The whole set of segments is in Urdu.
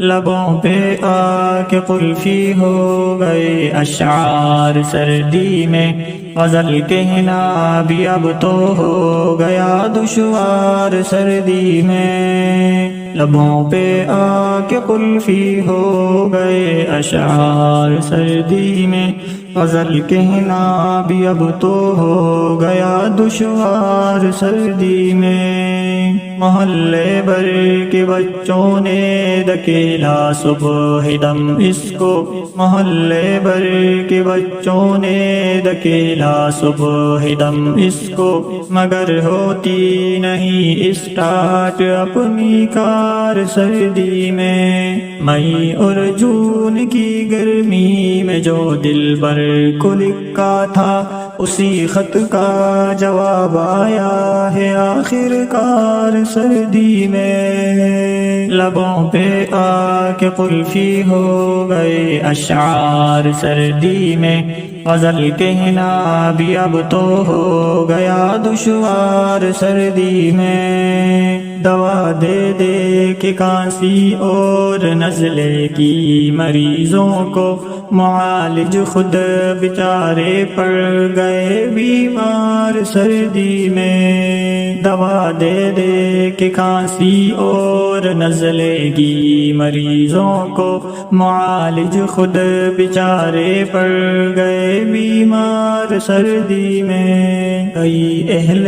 لبوں پہ آ کے قلفی ہو گئے اشعار سردی میں، غزل کہنا بھی اب تو ہو گیا دشوار سردی میں۔ لبوں پہ آ کے قلفی ہو گئے اشعار سردی میں، غزل کہنا بھی اب تو ہو گیا دشوار سردی میں۔ محلے بھر کے بچوں نے دکیلا صبح دم اس کو، محلے بھر کے بچوں نے دکیلا صبح دم اس کو، مگر ہوتی نہیں اسٹارٹ اپنی کار سردی میں۔ مئی اور جون کی گرمی میں جو دل بر کو لکھا تھا، اسی خط کا جواب آیا ہے آخر کار سردی میں۔ لبوں پہ آ کے قلفی ہو گئے اشعار سردی میں، غزل کہنا بھی اب تو ہو گیا دشوار سردی میں۔ دوا دے دے کے کانسی اور نزلے کی مریضوں کو، معالج خود بیچارے پڑ گئے بیمار سردی میں۔ دوا دے دے کے کانسی اور نزلے کی مریضوں کو، معالج خود بیچارے پڑ گئے بیمار سردی میں۔ کئی اہل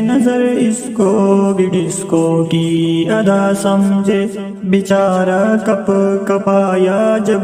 نظر اس کو بھی ڈسکو کی ادا سمجھے، بیچارہ کپ کپایا جب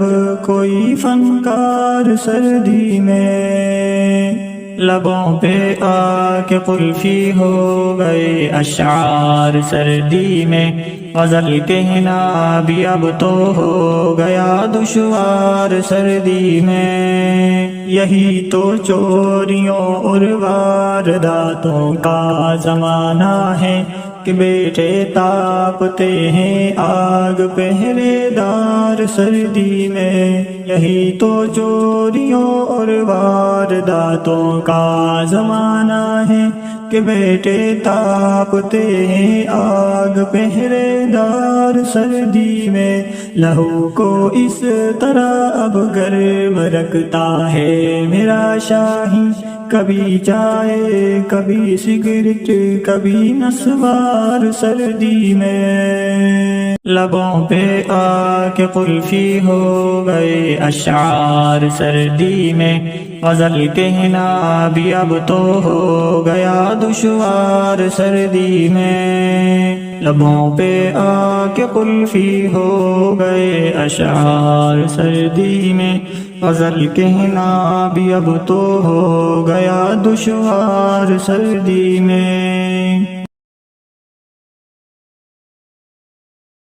کوئی فنکار سردی میں۔ لبوں پہ آ کے قلفی ہو گئے اشعار سردی میں، غزل کہنا بھی اب تو ہو گیا دشوار سردی میں۔ یہی تو چوریوں اور وارداتوں کا زمانہ ہے کہ بیٹے تاپتے ہیں آگ پہرے دار سردی میں۔ یہی تو چوریوں اور وارداتوں کا زمانہ ہے کہ بیٹے تاپتے ہیں آگ پہرے دار سردی میں۔ لہو کو اس طرح اب گرم رکھتا ہے میرا شاہی، کبھی چائے کبھی سگریٹ کبھی نسوار سردی میں۔ لبوں پہ آ کے قلفی ہو گئے اشعار سردی میں، غزل کہنا بھی اب تو ہو گیا دشوار سردی میں۔ لبوں پہ آ کے قلفی ہو گئے اشعار سردی میں، غزل کہنا بھی اب تو ہو گیا دشوار سردی میں۔